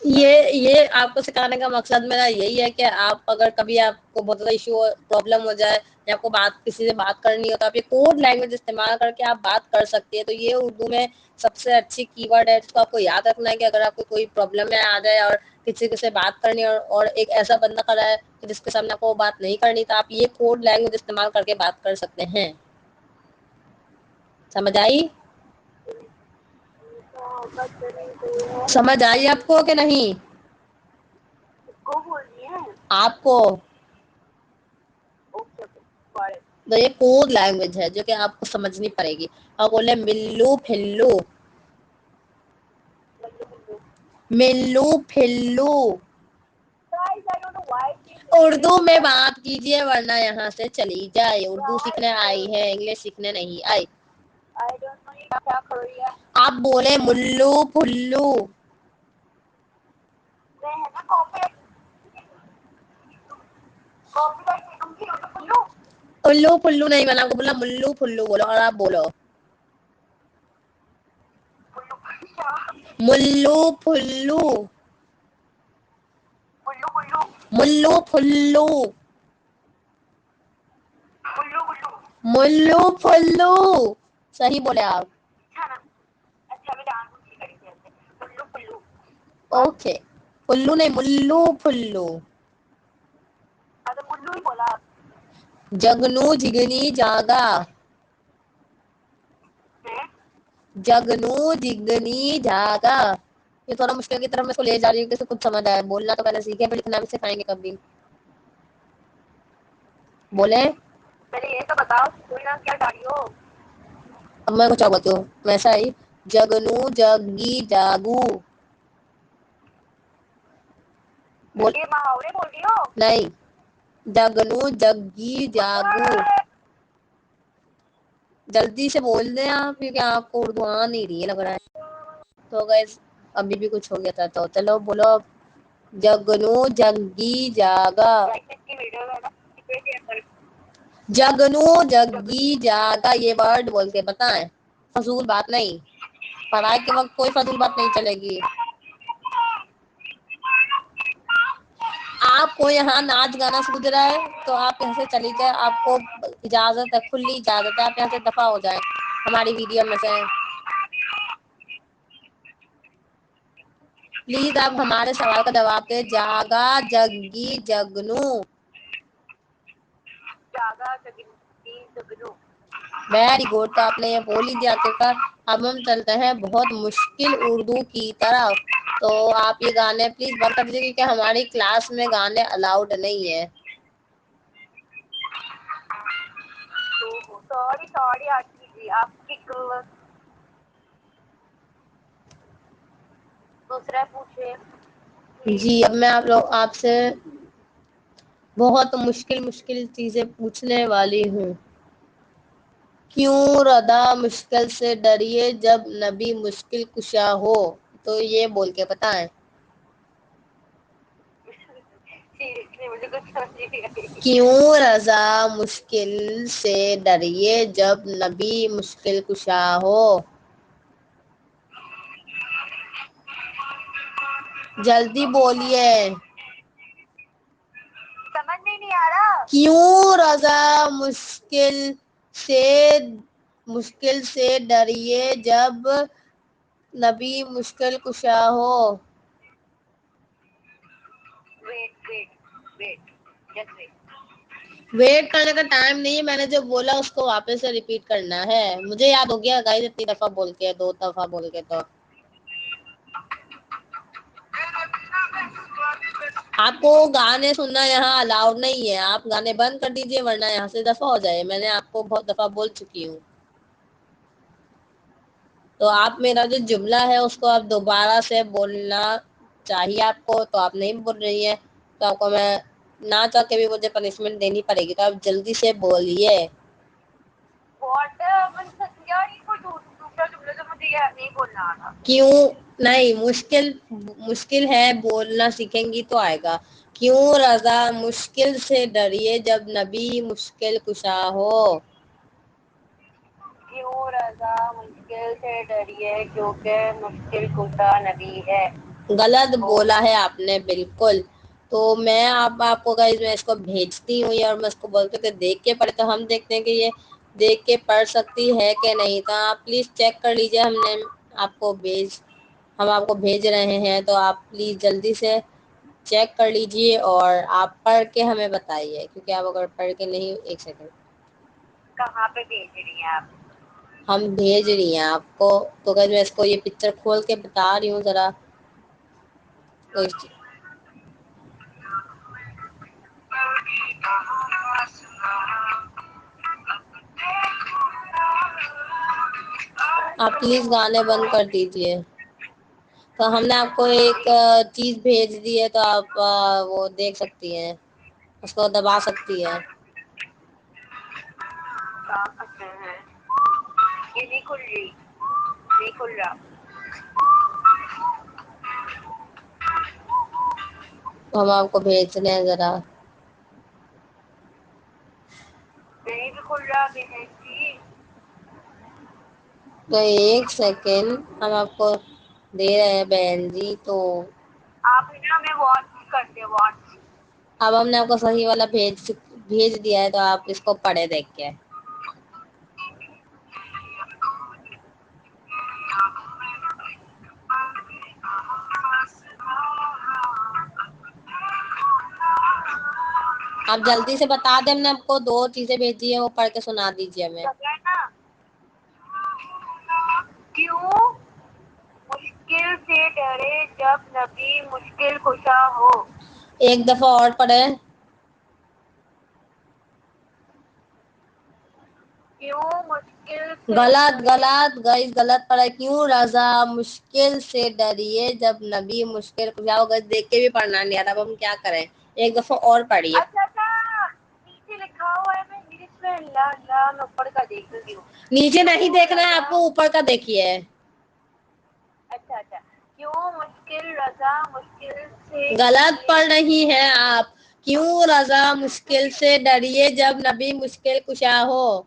یہ آپ کو سکھانے کا مقصد میرا یہی ہے کہ آپ اگر کبھی آپ کو بہت زیادہ ایشو پرابلم ہو جائے یا آپ کو کسی سے بات کرنی ہو تو آپ یہ کوڈ لینگویج استعمال کر کے آپ بات کر سکتے ہیں. تو یہ اردو میں سب سے اچھی کی ورڈ ہے جس کو آپ کو یاد رکھنا ہے کہ اگر آپ کو کوئی پرابلم میں آ جائے اور کسی سے بات کرنی اور ایک ایسا بندہ کھڑا ہے جس کے سامنے آپ کو بات نہیں کرنی تو آپ یہ کوڈ لینگویج استعمال کر کے بات کر سکتے ہیں. سمجھ آئی؟ سمجھ آئی آپ کو کہ نہیں؟ کو بول رہی ہیں آپ کو. تو یہ کوڈ لینگویج ہے جو کہ آپ کو سمجھنی پڑے گی. اور بولے ملو پھلو. ملو پھلو. اردو میں بات کیجیے ورنہ یہاں سے چلی جائے. اردو سیکھنے آئی ہے انگلش سیکھنے نہیں آئی. آپ بولے ملو پھلو. الو پلو نہیں بنا کو بولا ملو پھلو بولو اور آپ بولو ملو پھلو. ملو پھلو. ملو پھلو. صحیح بولے آپ. اوکے. پلو نہیں ملو پھلو. جگنو جگنی جاگا. جگنو جگنی جاگا. یہ تھوڑا مشکل کی طرف میں اس کو لے جا رہی ہوں کہ کچھ سمجھ آئے. بولنا تو پہلے سیکھے پھر لکھنا بھی سکھائیں گے کبھی. بولے پہلے یہ تو بتاؤ کوئی نام کیا ڈالی ہو. اب میں کچھ بتاؤ ویسا ہی جگنو جگی جاگو. بول یہ محاورے بول رہی ہو. نہیں جگنو جگی جاگو. جلدی سے بول دیں آپ کیونکہ آپ کو اردو آ نہیں رہی ہے لگ رہا ہے. تو گائز ابھی بھی کچھ ہو گیا تھا تو چلو بولو جگنو جگی جاگا. جگنو جگی جاگا یہ ورڈ بول کے بتائیں. فضول بات نہیں. پڑھائی کے وقت کوئی فضول بات نہیں چلے گی. آپ کو یہاں ناچ گانا سوج رہا ہے تو آپ یہاں سے چلی جائیں. آپ کو اجازت ہے کھلی اجازت ہے. آپ یہاں سے دفع ہو جائیں ہماری ویڈیو میں سے. پلیز آپ ہمارے سوال کا جواب دیں. جاگا جگی جگنو. جاگا جگنی جگنو. Very good. تو آپ نے یہ بول ہی دیا آخر. اب ہم چلتے ہیں بہت مشکل اردو کی طرف. تو آپ یہ گانے پلیز بند کر دیجیے کیونکہ ہماری کلاس میں گانے الاؤڈ نہیں ہے. سوری سوری آنٹی جی آپ کی دوسرا پوچھے. جی اب میں آپ سے بہت مشکل چیزیں پوچھنے والی ہوں. کیوں ردا مشکل سے ڈریے جب نبی مشکل کشا ہو. تو یہ بول کے بتائیں. مجھے کچھ سمجھ نہیں آئی. کیوں رضا مشکل سے ڈریے جب نبی مشکل کشا ہو. جلدی بولیے. سمجھ نہیں آ رہا. کیوں رضا مشکل سے ڈریے جب نبی مشکل کشا ہو. Wait wait wait just wait. Wait کرنے کا ٹائم نہیں ہے. میں نے جو بولا اس کو واپس سے ریپیٹ کرنا ہے. مجھے یاد ہو گیا گائز اتنی دفعہ بول کے 2 دفعہ بول کے. تو آپ کو گانے سننا یہاں الاؤڈ نہیں ہے. آپ گانے بند کر دیجئے ورنہ یہاں سے دفع ہو جائے. میں نے آپ کو بہت دفعہ بول چکی ہوں. تو آپ میرا جو جملہ ہے اس کو آپ دوبارہ سے بولنا چاہیے آپ کو. تو آپ نہیں بول رہی ہیں تو آپ کو میں نہ چاہ کے بھی مجھے پنشمنٹ دینی پڑے گی. تو آپ جلدی سے بولیے. دوسرا جملہ تو مجھے یہ نہیں بولنا آنا. کیوں نہیں مشکل ہے بولنا سیکھیں گی تو آئے گا. کیوں رضا مشکل سے ڈریے جب نبی مشکل کشا ہو. کیوں رضا مشکل سے ڈریے کیونکہ مشکل کشا نبی ہے. غلط بولا ہے آپ نے بالکل. تو میں آپ کو guys میں اس کو بھیجتی ہوں اور میں اس کو بولتی ہوں کہ دیکھ کے پڑھے. تو ہم دیکھتے ہیں کہ یہ دیکھ کے پڑھ سکتی ہے کہ نہیں. تو آپ پلیز چیک کر لیجیے. ہم آپ کو بھیج رہے ہیں تو آپ پلیز جلدی سے چیک کر لیجیے اور آپ پڑھ کے ہمیں بتائیے. کیونکہ آپ اگر پڑھ کے نہیں. ایک سیکنڈ. کہاں پہ بھیج رہی ہیں آپ؟ ہم بھیج رہی ہیں آپ کو. تو اگر میں اس کو یہ پکچر کھول کے بتا رہی ہوں ذرا. آپ پلیز گانے بند کر دیجیے. تو ہم نے آپ کو ایک چیز بھیج دی ہے تو آپ وہ دیکھ سکتی ہیں. اس کو دبا سکتی ہے. یہ نہیں کھل رہی. نہیں کھل رہا. ہم آپ کو بھیجنے ہیں ذرا. نہیں بھی کھل رہا بہن جی. تو ایک سیکنڈ ہم آپ کو دے رہے ہیں بہن جی. تو آپ نا ہمیں واٹس کر دیں واٹس. اب ہم نے آپ کو صحیح والا بھیج دیا ہے. تو آپ اس کو پڑھے دیکھ کے. آپ جلدی سے بتا دیں. ہم نے آپ کو 2 چیزیں بھیجی ہیں وہ پڑھ کے سنا دیجیے ہمیں. نا کیوں مشکل سے ڈرے جب نبی مشکل کشا ہو. ایک دفعہ اور پڑھے. کیوں مشکل سے غلط ڈرے. غلط گائز غلط پڑھا. کیوں رضا مشکل سے ڈریے جب نبی مشکل کشا ہو. دیکھ کے بھی پڑھنا نہیں آتا. اب ہم کیا کریں. ایک دفعہ اور پڑھیے. اچھا نیچے لکھا ہوا ہے. میں انگلش میں میں اوپر کا دیکھ رہی ہوں. نیچے نہیں کیوں دیکھنا ہے آپ رضا. کو. اوپر کا دیکھیے. اچھا اچھا. کیوں مشکل رضا مشکل سے غلط ڈریے. پڑھ رہی ہیں آپ. کیوں رضا مشکل سے ڈریے جب نبی مشکل کشا ہو.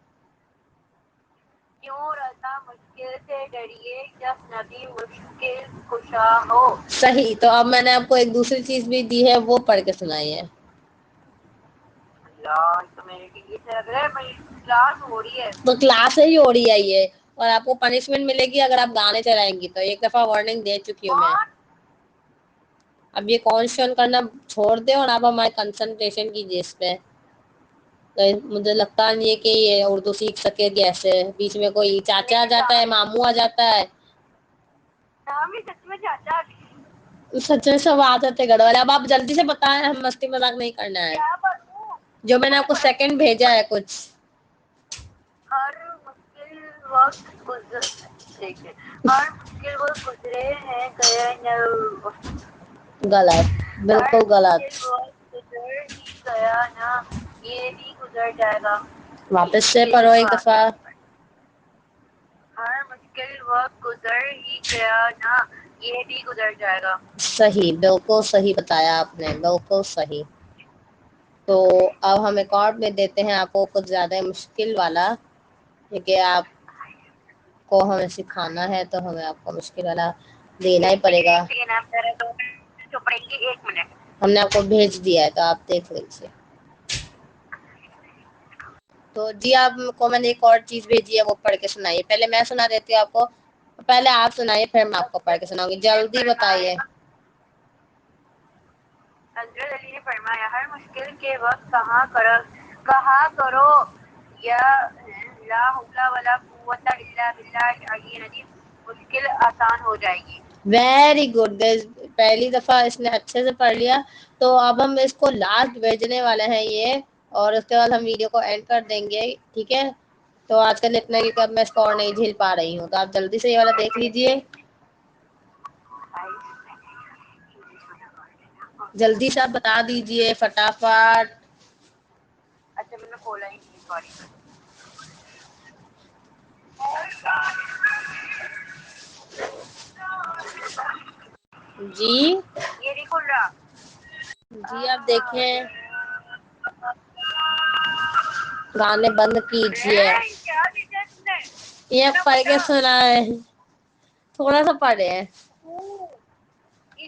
کیوں رضا مشکل سے ڈریے جب نبی مشکل کشا ہو. صحیح. تو اب میں نے آپ کو ایک دوسری چیز بھی دی ہے وہ پڑھ کے سنائیے. تو میرے لیے سے لگ رہا ہے میری کلاس ہو رہی ہے. تو کلاس ہی ہو رہی ہے یہ. اور آپ کو پنشمنٹ ملے گی اگر آپ گانے چلائیں گی. تو ایک دفعہ وارننگ دے چکی ہوں میں. کون. اب یہ کون کرنا چھوڑ دیں اور آپ ہمارے کنسنٹریشن کیجیے اس پہ. مجھے لگتا نہیں ہے کہ یہ اردو سیکھ سکے گی ایسے. بیچ میں کوئی چاچا آ نہیں جاتا ہے ماموں آ جاتا ہے. نام ہی سچ میں چاچا. سچ میں سب آ جاتے گھر والے. اب آپ جلدی سے بتائیں. ہم مستی مذاق نہیں کرنا ہے. کیا بتاؤں. جو میں نے مجھے آپ کو پتا سیکنڈ بھیجا ہے کچھ. ہر مشکل وقت ہر مشکل وقت گزرے ہیں گئے. غلط. ہر بالکل غلط. مشکل وقت گزر ہی گیا نا. یہ بھی گزر جائے گا. واپس سے یہ پڑھو دیکھو ایک آپ دفعہ. ہر مشکل وقت گزر ہی گیا نا. یہ بھی گزر جائے گا. صحیح. بالکل صحیح بتایا آپ نے. بالکل صحیح. تو اب ہم ایک اور میں دیتے ہیں آپ کو کچھ زیادہ مشکل والا. کیونکہ آپ کو ہمیں سکھانا ہے تو ہمیں آپ کو مشکل والا دینا ہی پڑے گا. چپڑیں گی 1 منٹ. ہم نے آپ کو بھیج دیا ہے تو آپ دیکھ لیجیے. تو جی آپ کو میں نے ایک اور چیز بھیجی ہے وہ پڑھ کے سنائیے. پہلے میں سنا دیتی ہوں آپ کو. پہلے آپ سنائیے پھر میں آپ کو پڑھ کے سناؤں گی. حضرت جلدی بتائیے. فرمایا حضرت علی نے فرمایا ہر مشکل کے وقت کہا کرو یا لا حول ولا قوت الا باللہ العلی العظیم. مشکل آسان ہو جائے گی. Very good. پہلی دفعہ اس نے اچھے سے پڑھ لیا. تو اب ہم اس کو لاسٹ بھیجنے والے ہیں یہ. اور اس کے بعد ہم ویڈیو کو اینڈ کر دیں گے. ٹھیک ہے. تو آج کل اتنا کہ اب میں اسکور نہیں جھیل پا رہی ہوں. تو آپ جلدی سے یہ والا دیکھ لیجیے. جلدی سے آپ بتا دیجئے فٹافٹ. اچھا میں نے کھولا ہی نہیں. سوری. جی. یہ نہیں کھل رہا. جی آپ دیکھیں. گانے بند کیجئے. کیا بھیجا تم نے. یہ اتنا پڑھ کے بڑا. سنائے. تھوڑا سا پڑھے. یہ